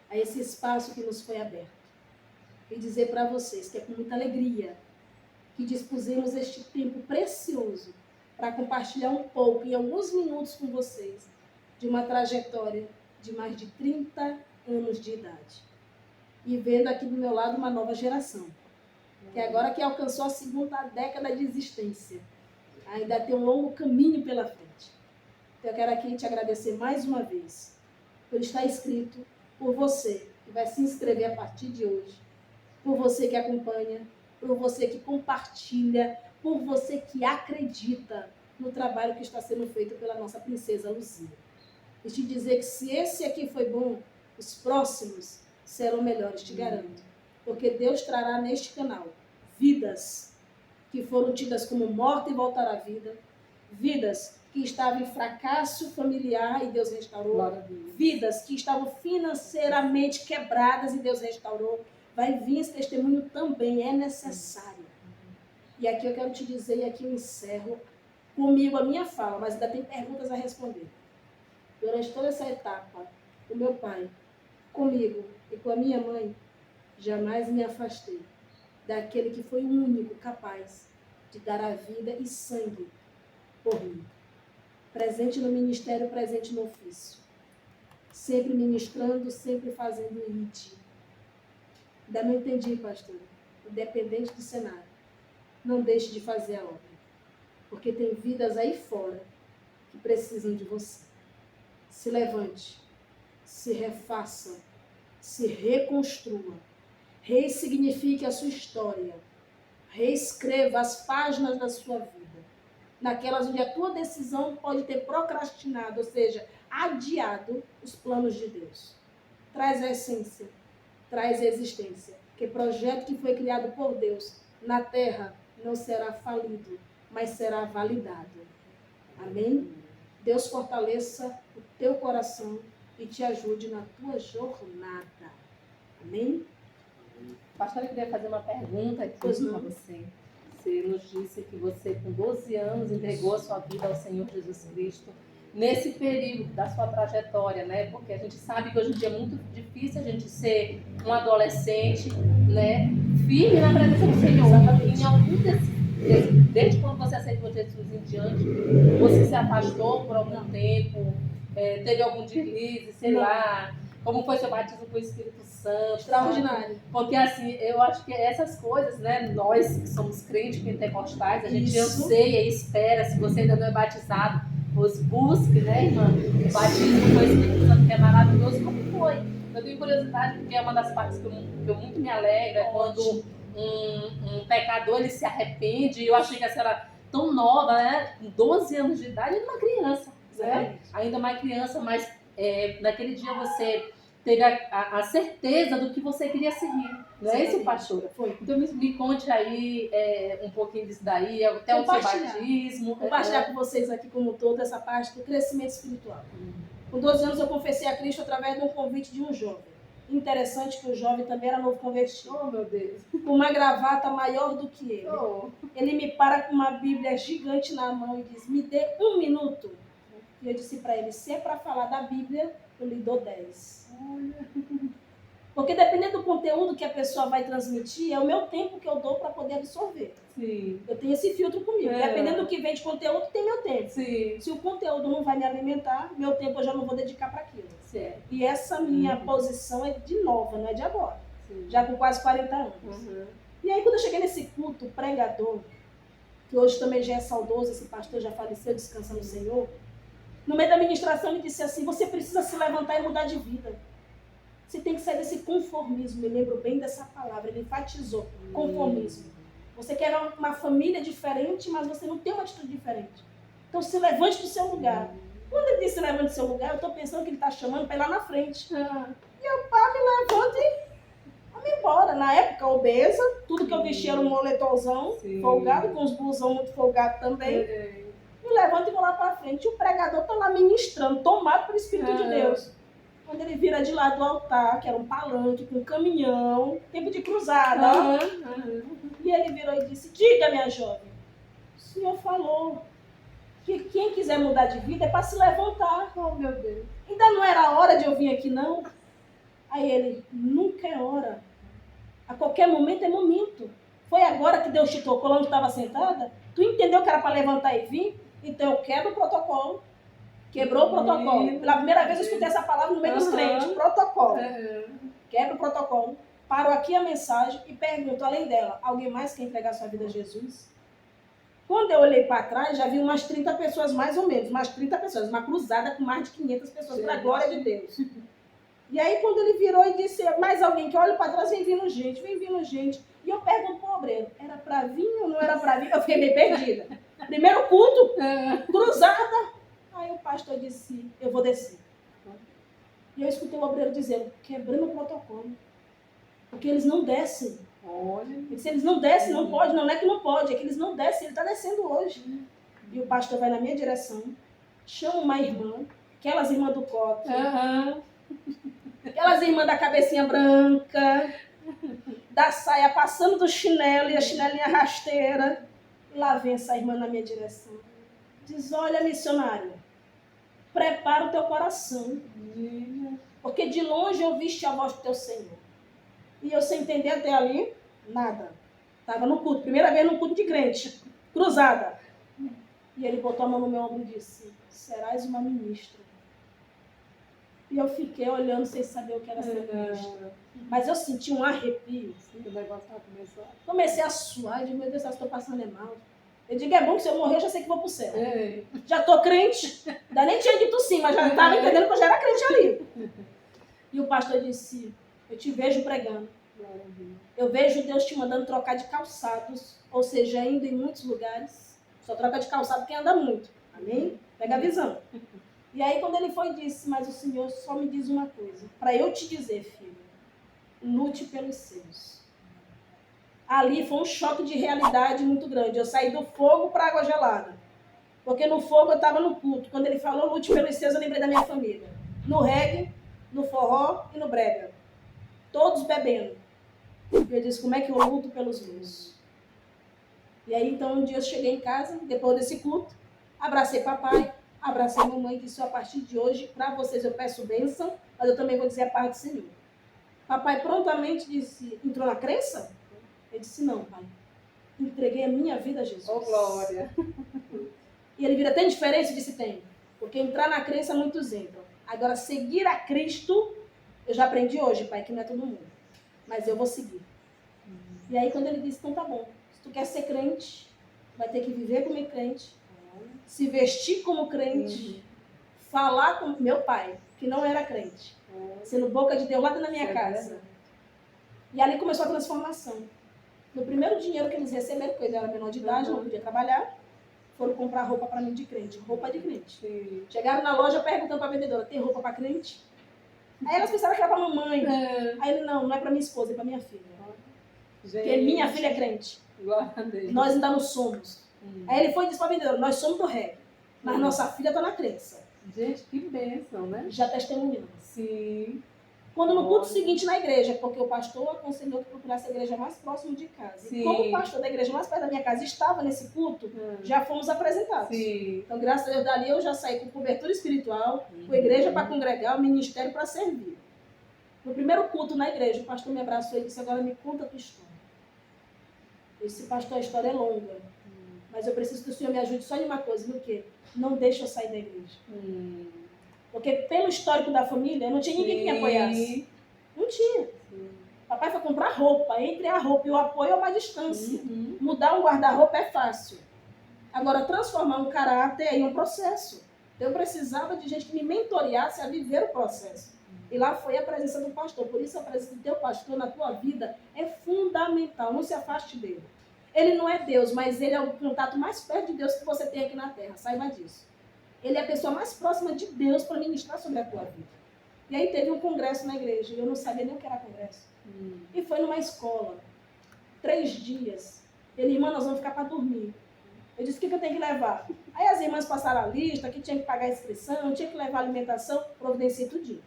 a esse espaço que nos foi aberto e dizer para vocês que é com muita alegria que dispusemos este tempo precioso para compartilhar um pouco, em alguns minutos com vocês, de uma trajetória de mais de 30 anos de idade. E vendo aqui do meu lado uma nova geração, que agora que alcançou a segunda década de existência, ainda tem um longo caminho pela frente. Então eu quero aqui te agradecer mais uma vez por estar inscrito, por você que vai se inscrever a partir de hoje, por você que acompanha, por você que compartilha, por você que acredita no trabalho que está sendo feito pela nossa princesa Luzia. E te dizer que se esse aqui foi bom, os próximos serão melhores, te garanto. Porque Deus trará neste canal vidas que foram tidas como morta e voltar à vida, vidas que estavam em fracasso familiar e Deus restaurou, vidas que estavam financeiramente quebradas e Deus restaurou. Vai vir esse testemunho também, é necessário. E aqui eu quero te dizer, e aqui eu encerro comigo a minha fala, mas ainda tem perguntas a responder. Durante toda essa etapa, o meu pai, comigo e com a minha mãe, jamais me afastei daquele que foi o único capaz de dar a vida e sangue por mim. Presente no ministério, presente no ofício. Sempre ministrando, sempre fazendo IT. Ainda não entendi, pastor. Independente do cenário, não deixe de fazer a obra. Porque tem vidas aí fora que precisam de você. Se levante, se refaça, se reconstrua, ressignifique a sua história, reescreva as páginas da sua vida, naquelas onde a tua decisão pode ter procrastinado, ou seja, adiado os planos de Deus. Traz a essência, traz a existência, que projeto que foi criado por Deus na terra não será falido, mas será validado. Amém? Deus fortaleça o teu coração e te ajude na tua jornada. Amém? Pastor, eu queria fazer uma pergunta aqui para você. Você nos disse que você, com 12 anos, entregou a sua vida ao Senhor Jesus Cristo. Nesse período da sua trajetória, né? Porque a gente sabe que hoje em dia é muito difícil a gente ser um adolescente, né? Firme na presença do Senhor. Em algum desde quando você aceitou Jesus em diante, você se afastou por algum tempo, teve algum deslize, sei lá, como foi seu batismo com o Espírito Santo? Extraordinário. Porque assim, eu acho que essas coisas, né, nós que somos crentes pentecostais, a gente Isso. anseia e espera, se você ainda não é batizado, os busque, né, irmã? O batismo com o Espírito Santo, que é maravilhoso. Como foi? Eu tenho curiosidade, porque é uma das partes que eu muito me alegro, é quando um pecador ele se arrepende. E eu achei que a senhora tão nova, né, com 12 anos de idade, ainda uma criança, né? Ainda mais criança, mas naquele dia você teve a certeza do que você queria seguir, não é isso, pastora? Foi. Então me conte aí um pouquinho disso daí, até o seu batismo. Compartilhar com vocês aqui como todo essa parte do crescimento espiritual. Com 12 anos eu confessei a Cristo através de um convite de um jovem. Interessante que o jovem também era novo convertido. Oh, meu Deus. Com uma gravata maior do que ele. Oh. Ele me para com uma Bíblia gigante na mão e diz, me dê 1 minuto. E eu disse para ele, se é para falar da Bíblia, eu lhe dou 10. Porque dependendo do conteúdo que a pessoa vai transmitir, é o meu tempo que eu dou para poder absorver. Sim. Eu tenho esse filtro comigo. Dependendo do que vem de conteúdo, tem meu tempo. Sim. Se o conteúdo não vai me alimentar, meu tempo eu já não vou dedicar para aquilo. Certo. E essa minha posição é de nova, não é de agora. Sim. Já com quase 40 anos. Uhum. E aí quando eu cheguei nesse culto, o pregador, que hoje também já é saudoso, esse pastor já faleceu, descansa no Senhor, no meio da ministração ele disse assim, você precisa se levantar e mudar de vida. Você tem que sair desse conformismo. Me lembro bem dessa palavra, ele enfatizou, conformismo. Você quer uma família diferente, mas você não tem uma atitude diferente. Então se levante do seu lugar. Quando ele disse levante do seu lugar, eu estou pensando que ele está chamando para ir lá na frente. E eu, pá, me levanto e vamos embora. Na época, obesa, tudo que eu vestia era um moletomzão, folgado, com os blusão muito folgado também. Me levanto e vou lá para frente. E o pregador está lá ministrando, tomado pelo Espírito de Deus. Quando ele vira de lá do altar, que era um palanque com um caminhão, tempo de cruzada. E ele virou e disse, diga, minha jovem, o senhor falou que quem quiser mudar de vida é para se levantar. Oh, meu Deus. Ainda não era a hora de eu vir aqui, não? Aí ele, nunca é hora. A qualquer momento é momento. Foi agora que Deus te tocou lá onde estava sentada? Tu entendeu que era para levantar e vir? Então eu quebro o protocolo. Quebrou o protocolo. Pela primeira vez eu escutei essa palavra no meio dos crentes. Protocolo. Quebra o protocolo. Paro aqui a mensagem e pergunto, além dela, alguém mais quer entregar sua vida a Jesus? Quando eu olhei para trás, já vi umas 30 pessoas, mais ou menos. Umas 30 pessoas. Uma cruzada com mais de 500 pessoas, para a glória de Deus. E aí quando ele virou e disse, mais alguém que olha para trás, vem vindo gente. E eu pergunto pro obreiro, era para vir ou não era para vir? Eu fiquei meio perdida. Primeiro culto, cruzada. Aí o pastor disse, eu vou descer. E eu escutei o obreiro dizendo, quebrando o protocolo. Porque eles não descem. Ele disse, eles não descem, não pode. Não é que não pode, é que eles não descem. Ele está descendo hoje. E o pastor vai na minha direção, chama uma irmã, aquelas irmãs do coque, aquelas irmãs da cabecinha branca, da saia passando do chinelo e a chinelinha rasteira. E lá vem essa irmã na minha direção. Diz, olha, missionário, prepara o teu coração. Porque de longe eu viste a voz do teu Senhor. E eu sem entender até ali, nada. Estava no culto, primeira vez no culto de crente, cruzada. E ele botou a mão no meu ombro e disse, serás uma ministra. E eu fiquei olhando sem saber o que era ser ministra. Mas eu senti um arrepio. O negócio começando. Comecei a suar, eu digo, meu Deus, eu estou passando mal. Eu digo, é bom que se eu morrer, eu já sei que vou pro céu. Já tô crente. Ainda nem tinha dito sim, mas já estava entendendo que eu já era crente ali. E o pastor disse, eu te vejo pregando. Eu vejo Deus te mandando trocar de calçados, ou seja, indo em muitos lugares. Só troca de calçado quem anda muito. Amém? Pega a visão. E aí quando ele foi, disse, mas o Senhor só me diz uma coisa. Para eu te dizer, filho, lute pelos seus. Ali foi um choque de realidade muito grande. Eu saí do fogo para água gelada. Porque no fogo eu estava no culto. Quando ele falou lute pelos seus, eu lembrei da minha família. No reggae, no forró e no brega. Todos bebendo. Eu disse, como é que eu luto pelos meus? E aí então um dia eu cheguei em casa, depois desse culto, abracei papai, abracei mamãe e disse, a partir de hoje, para vocês eu peço bênção, mas eu também vou dizer a paz do Senhor. Papai prontamente disse, entrou na crença? Eu disse, não, pai. Entreguei a minha vida a Jesus. Oh, glória. E ele vira, tem diferença? Eu disse, tem. Porque entrar na crença, muitos entram. Agora, seguir a Cristo, eu já aprendi hoje, pai, que não é todo mundo. Mas eu vou seguir. E aí, quando ele disse, então tá bom. Se tu quer ser crente, vai ter que viver como crente, se vestir como crente, falar com meu pai, que não era crente, sendo boca de Deus lá dentro da minha casa. E ali começou a transformação. No primeiro dinheiro que eles receberam, porque eu era menor de idade, não podia trabalhar, foram comprar roupa para mim de crente. Roupa de crente. Sim. Chegaram na loja perguntando para a vendedora, tem roupa para crente? Aí elas pensaram que era para mamãe. Aí ele, não é para minha esposa, é para minha filha. Gente. Porque minha filha é crente. Glória a Deus. Nós ainda não somos. Aí ele foi e disse para a vendedora, nós somos do reggae, mas nossa filha está na crença. Gente, que bênção, né? Já testemunhamos. Sim. Quando no culto seguinte na igreja, porque o pastor aconselhou que procurasse a igreja mais próxima de casa. Sim. E como o pastor da igreja mais perto da minha casa estava nesse culto, já fomos apresentados. Sim. Então, graças a Deus, dali eu já saí com cobertura espiritual, com a igreja para congregar, o ministério para servir. No primeiro culto na igreja, o pastor me abraçou e disse, agora me conta a tua história. Eu disse, pastor, a história é longa, mas eu preciso que o senhor me ajude só em uma coisa, no quê? Não deixe eu sair da igreja. Porque pelo histórico da família, não tinha ninguém que me apoiasse. Não tinha. Sim. Papai foi comprar roupa. Entre a roupa e o apoio é uma distância. Mudar um guarda-roupa é fácil. Agora, transformar um caráter é um processo. Eu precisava de gente que me mentoreasse a viver o processo. E lá foi a presença do pastor. Por isso a presença do teu pastor na tua vida é fundamental. Não se afaste dele. Ele não é Deus, mas ele é o contato mais perto de Deus que você tem aqui na terra. Saiba disso. Ele é a pessoa mais próxima de Deus para ministrar sobre a tua vida. E aí teve um congresso na igreja. E eu não sabia nem o que era congresso. E foi numa escola. 3 dias. Ele, irmã, nós vamos ficar para dormir. Eu disse, o que eu tenho que levar? Aí as irmãs passaram a lista, que tinha que pagar a inscrição, tinha que levar alimentação, providenciei tudinho.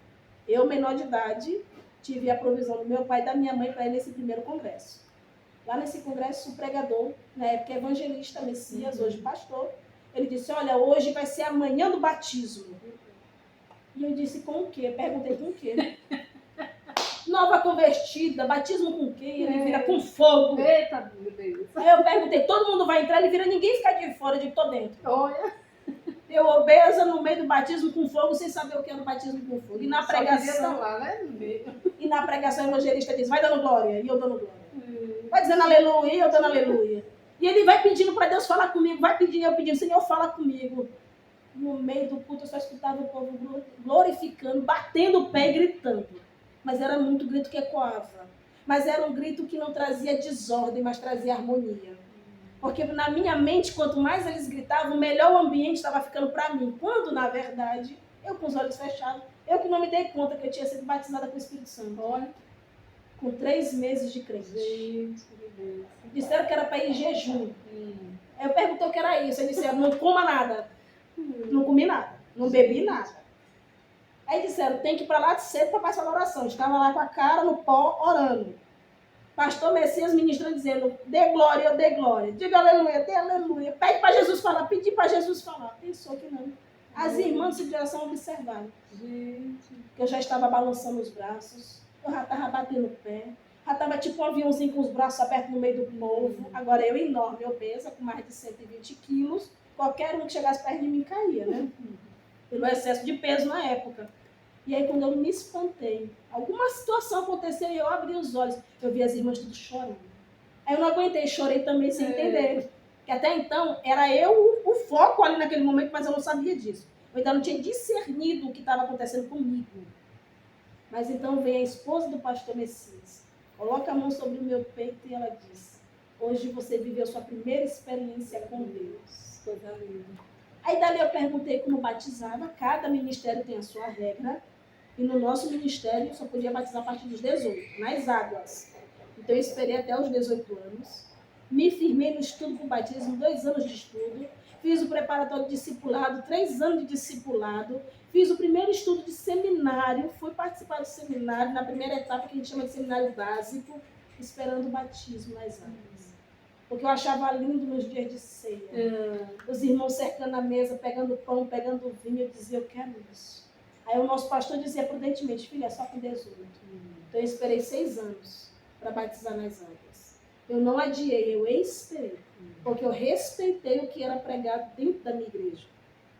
Eu, menor de idade, tive a provisão do meu pai e da minha mãe para ir nesse primeiro congresso. Lá nesse congresso, o pregador, na época evangelista, Messias, hoje pastor, ele disse, olha, hoje vai ser a manhã do batismo. E eu disse, com o quê? Perguntei, com o quê? Nova convertida, batismo com o quê? Ele vira com fogo. Eita, meu Deus. Aí eu perguntei, todo mundo vai entrar? Ele vira, ninguém fica de fora, eu digo, tô dentro. Olha. Eu obesa no meio do batismo com fogo, sem saber o que era o batismo com fogo. E na pregação, Lá, né? No meio. e na pregação o evangelista diz, vai dando glória, e eu dando glória. Vai dizendo aleluia, e eu dando aleluia. E ele vai pedindo para Deus falar comigo, vai pedindo, eu pedindo, Senhor, fala comigo. No meio do culto eu só escutava o povo glorificando, batendo o pé e gritando. Mas era muito grito que ecoava. Mas era um grito que não trazia desordem, mas trazia harmonia. Porque na minha mente, quanto mais eles gritavam, melhor o ambiente estava ficando para mim. Quando, na verdade, eu com os olhos fechados, eu que não me dei conta que eu tinha sido batizada com o Espírito Santo. Olha, com 3 meses de crente. Gente, meu Deus. Disseram que era para ir em jejum. Aí eu perguntei o que era isso. Eles disseram, não coma nada. Não comi nada. Não bebi nada. Aí disseram, tem que ir para lá de cedo para passar a oração. Eu estava lá com a cara no pó, orando. Pastor Messias ministrando, dizendo, dê glória, eu dê glória. Diga aleluia, dê aleluia. Pede para Jesus falar, pedi para Jesus falar. Pensou que não. As irmãs de oração observaram. Gente. Que eu já estava balançando os braços. Eu já estava batendo o pé. Já estava tipo um aviãozinho com os braços abertos no meio do povo. Agora eu enorme, obesa, com mais de 120 quilos. Qualquer um que chegasse perto de mim caía, né? Pelo excesso de peso na época. E aí, quando eu me espantei, alguma situação aconteceu e eu abri os olhos. Eu vi as irmãs tudo chorando. Aí eu não aguentei, chorei também sem entender. Porque até então, era eu o foco ali naquele momento, mas eu não sabia disso. Eu ainda não tinha discernido o que estava acontecendo comigo. Mas então veio a esposa do pastor Messias, coloca a mão sobre o meu peito e ela diz, hoje você viveu sua primeira experiência com Deus. Coisa linda. Aí dali eu perguntei como batizava, cada ministério tem a sua regra, e no nosso ministério só podia batizar a partir dos 18, nas águas. Então eu esperei até os 18 anos, me firmei no estudo para o batismo, 2 anos de estudo, fiz o preparatório de discipulado, 3 anos de discipulado, fiz o primeiro estudo de seminário, fui participar do seminário, na primeira etapa que a gente chama de seminário básico, esperando o batismo nas águas. Porque eu achava lindo nos dias de ceia. Os irmãos cercando a mesa, pegando pão, pegando vinho, eu dizia, eu quero isso. Aí o nosso pastor dizia prudentemente, filha, é só com 18. Então eu esperei 6 anos para batizar nas águas. Eu não adiei, eu esperei. Porque eu respeitei o que era pregado dentro da minha igreja.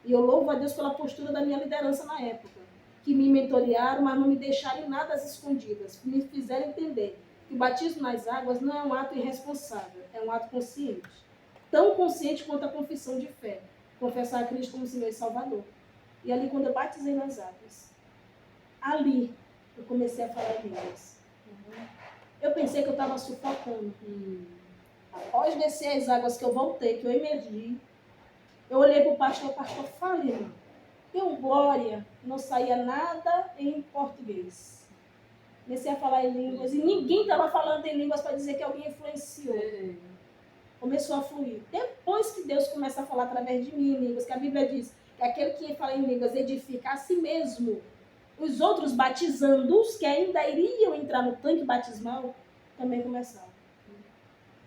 E eu louvo a Deus pela postura da minha liderança na época. Que me mentorearam, mas não me deixaram em nada às escondidas. Me fizeram entender que o batismo nas águas não é um ato irresponsável, é um ato consciente. Tão consciente quanto a confissão de fé. Confessar a Cristo como Senhor e Salvador. E ali, quando eu batizei nas águas, ali eu comecei a falar em línguas. Eu pensei que eu estava sufocando. Após descer as águas que eu voltei, que eu emergi, eu olhei para o pastor fala, irmão. Deu glória, não saía nada em português. Comecei a falar em línguas e ninguém estava falando em línguas para dizer que alguém influenciou. Começou a fluir. Depois que Deus começa a falar através de mim em línguas, que a Bíblia diz que aquele que fala em línguas edifica a si mesmo, os outros batizando-os, que ainda iriam entrar no tanque batismal, também começaram.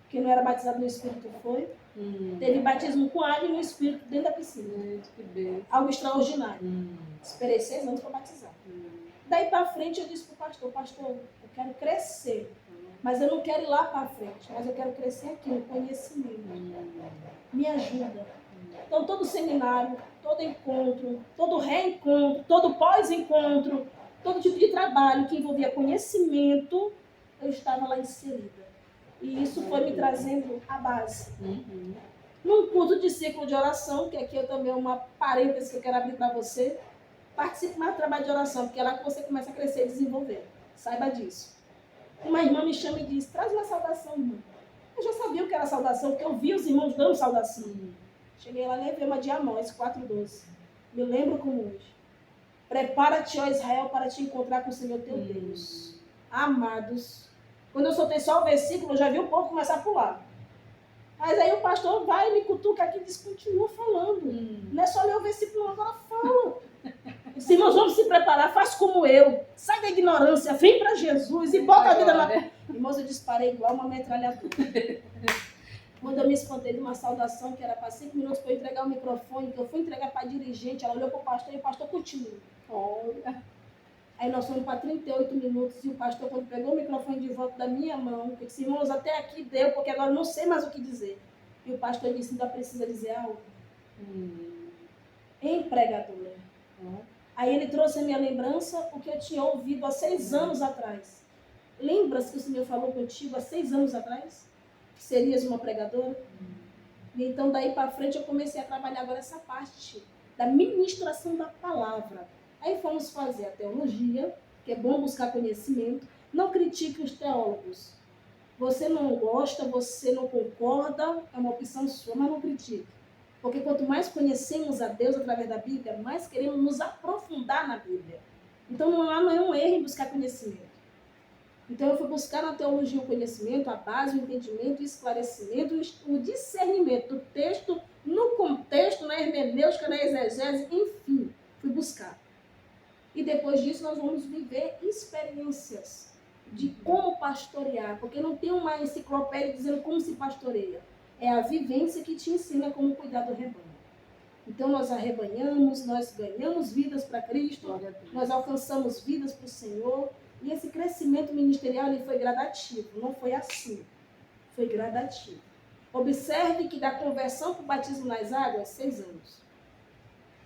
Quem não era batizado no Espírito foi. Teve batismo com água e no Espírito dentro da piscina. Algo extraordinário. Esperei 6 anos para batizar. Daí para frente eu disse para o pastor, eu quero crescer. Mas eu não quero ir lá para frente, mas eu quero crescer aqui no conhecimento. Me ajuda. Então todo seminário, todo encontro, todo reencontro, todo pós-encontro, todo tipo de trabalho que envolvia conhecimento, eu estava lá inserida. E isso foi me trazendo a base. Num culto de ciclo de oração, que aqui eu também uma parêntese que eu quero abrir para você, Participe mais do trabalho de oração, porque é lá que você começa a crescer e desenvolver. Saiba disso. Uma irmã me chama e diz, traz uma saudação, irmã. Eu já sabia o que era saudação, porque eu vi os irmãos dando saudação. Cheguei lá e levei uma de Amós 4:12. Me lembro como hoje. Prepara-te, ó Israel, para te encontrar com o Senhor teu Deus. Amados, quando eu soltei só o versículo, eu já vi o povo começar a pular. Mas aí o pastor vai e me cutuca aqui e diz, continua falando. Não é só ler o versículo, agora fala. Os irmãos, vamos se preparar, faz como eu. Sai da ignorância, vem para Jesus e bota a vida na... Irmãos, eu disparei igual uma metralhadora. Quando eu me espantei de uma saudação que era para 5 minutos para eu entregar o microfone, que eu fui entregar para a dirigente, ela olhou para o pastor e o pastor continua. Olha. Aí nós fomos para 38 minutos e o pastor, quando pegou o microfone de volta da minha mão, eu disse, irmãos, até aqui deu, porque agora eu não sei mais o que dizer. E o pastor disse, ainda precisa dizer algo. Empregadora. Aí ele trouxe a minha lembrança, o que eu tinha ouvido há 6 anos atrás. Lembra-se que o Senhor falou contigo há 6 anos atrás? Que serias uma pregadora? E então daí para frente eu comecei a trabalhar agora essa parte da ministração da palavra. Aí fomos fazer a teologia, que é bom buscar conhecimento. Não critique os teólogos. Você não gosta, você não concorda, é uma opção sua, mas não critique. Porque quanto mais conhecemos a Deus através da Bíblia, mais queremos nos aprofundar na Bíblia. Então não há nenhum erro em buscar conhecimento. Então eu fui buscar na teologia o conhecimento, a base, o entendimento, o esclarecimento, o discernimento do texto, no contexto, na hermenêutica, na exegese, enfim, fui buscar. E depois disso nós vamos viver experiências de como pastorear, porque não tem uma enciclopédia dizendo como se pastoreia. É a vivência que te ensina como cuidar do rebanho. Então nós arrebanhamos, nós ganhamos vidas para Cristo, nós alcançamos vidas para o Senhor. E esse crescimento ministerial ele foi gradativo, não foi assim. Foi gradativo. Observe que da conversão para o batismo nas águas, 6 anos.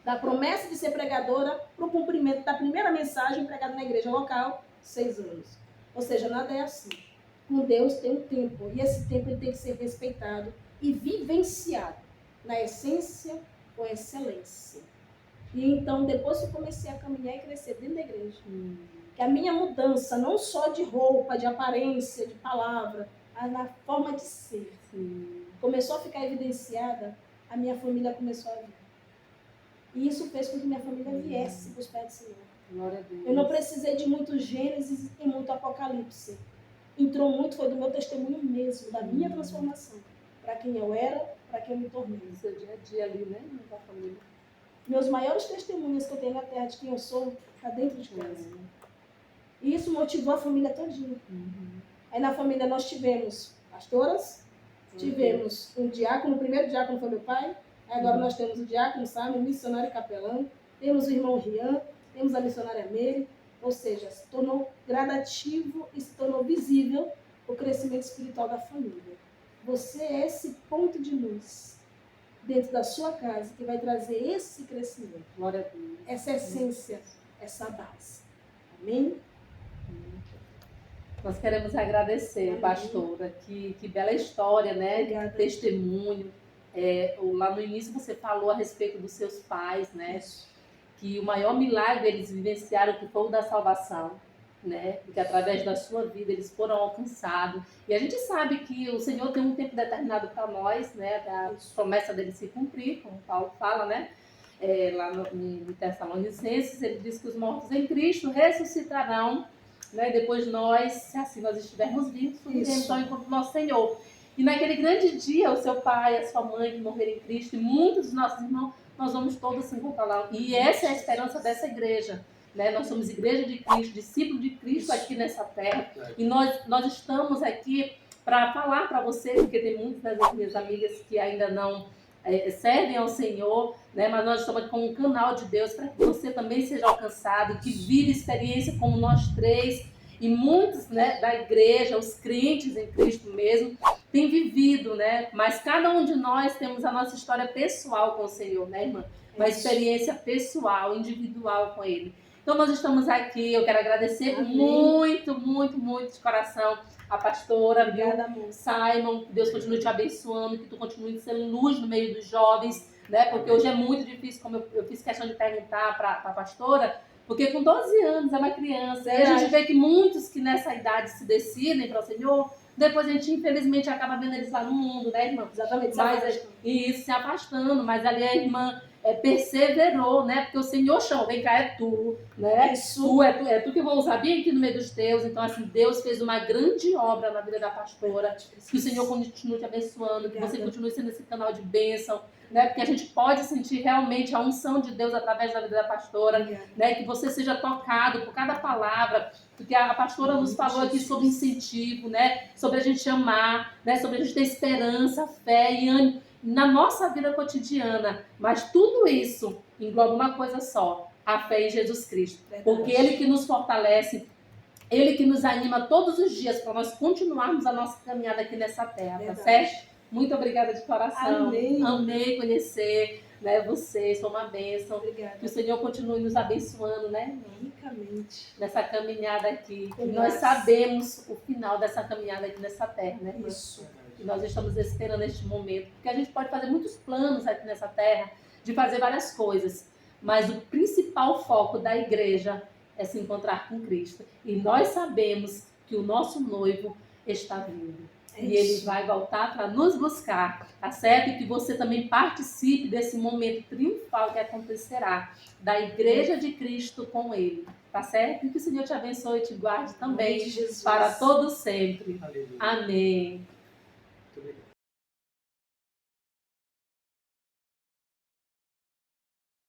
Da promessa de ser pregadora para o cumprimento da primeira mensagem pregada na igreja local, 6 anos. Ou seja, nada é assim. Com Deus tem um tempo, e esse tempo ele tem que ser respeitado e vivenciado na essência com excelência. E então, depois que eu comecei a caminhar e crescer dentro da igreja, que a minha mudança, não só de roupa, de aparência, de palavra, mas na forma de ser, começou a ficar evidenciada, a minha família começou a vir. E isso fez com que minha família viesse para os pés do Senhor. Glória a Deus. Eu não precisei de muito Gênesis e muito Apocalipse. Entrou muito, foi do meu testemunho mesmo, da minha transformação. Para quem eu era, para quem eu me tornei. No seu dia a dia ali, né? Na família. Meus maiores testemunhos que eu tenho na terra de quem eu sou, está dentro de casa. E isso motivou a família todinha. Aí na família nós tivemos pastoras, tivemos um diácono, o primeiro diácono foi meu pai, aí agora nós temos o diácono Simon, missionário e capelão, temos o irmão Rian, temos a missionária Mary, ou seja, se tornou gradativo e se tornou visível o crescimento espiritual da família. Você é esse ponto de luz dentro da sua casa que vai trazer esse crescimento. Glória a Deus. Essa essência, essa base. Amém? Nós queremos agradecer, Amém. Pastora, que bela história, né? Obrigada. Testemunho. Lá no início você falou a respeito dos seus pais, né? Isso. Que o maior milagre eles vivenciaram que foi o da salvação, né? Porque através da sua vida eles foram alcançados. E a gente sabe que o Senhor tem um tempo determinado para nós, né? A promessa dele se cumprir, como Paulo fala, né? Lá no Tessalonicenses, ele diz que os mortos em Cristo ressuscitarão, né? Depois nós, se assim nós estivermos vivos, iremos então encontro do nosso Senhor. E naquele grande dia, o seu pai, a sua mãe que morreram em Cristo, e muitos dos nossos irmãos, nós vamos todos se encontrar lá. E essa é a esperança dessa igreja, né? Nós somos igreja de Cristo, discípulo de Cristo aqui nessa terra. E nós estamos aqui para falar para você, porque tem muitas das minhas amigas que ainda não servem ao Senhor, né? Mas nós estamos aqui com um canal de Deus para que você também seja alcançado, que vive experiência como nós três e muitos, né, da igreja, os crentes em Cristo mesmo, têm vivido, né? Mas cada um de nós temos a nossa história pessoal com o Senhor, né, irmã? Uma experiência pessoal, individual com Ele. Então nós estamos aqui, eu quero agradecer muito, muito, muito de coração a pastora, Obrigada, amor. Simon, que Deus continue te abençoando, que tu continue sendo luz no meio dos jovens, né? Porque hoje é muito difícil, como eu fiz questão de perguntar para a pastora, porque com 12 anos é uma criança. E a gente vê que muitos que nessa idade se decidem para o Senhor, depois a gente, infelizmente, acaba vendo eles lá no mundo, né, irmã? Exatamente. Isso, se afastando. Mas ali a irmã perseverou, né? Porque o Senhor chama, vem cá, é tu, né? É tu que eu vou usar bem aqui no meio dos teus. Então, assim, Deus fez uma grande obra na vida da pastora. Que o Senhor continue te abençoando, que você continue sendo esse canal de bênção, né? Porque a gente pode sentir realmente a unção de Deus através da vida da pastora, né? Que você seja tocado por cada palavra, porque a pastora nos falou aqui sobre incentivo, né? Sobre a gente amar, né? Sobre a gente ter esperança, fé e ânimo na nossa vida cotidiana. Mas tudo isso engloba uma coisa só: a fé em Jesus Cristo. Porque Ele que nos fortalece, Ele que nos anima todos os dias para nós continuarmos a nossa caminhada aqui nessa terra, tá certo? Muito obrigada de coração. Amém. Amei conhecer, né, vocês, foi uma bênção. Obrigada. Que o Senhor continue nos abençoando, né? Ricamente. Nessa caminhada aqui. E nós sabemos o final dessa caminhada aqui nessa terra, né? Isso. E nós estamos esperando este momento. Porque a gente pode fazer muitos planos aqui nessa terra, de fazer várias coisas. Mas o principal foco da igreja é se encontrar com Cristo. E nós sabemos que o nosso noivo está vindo. E ele vai voltar para nos buscar, tá certo? E que você também participe desse momento triunfal que acontecerá da Igreja de Cristo com ele, tá certo? E que o Senhor te abençoe e te guarde também para todos sempre. Aleluia. Amém.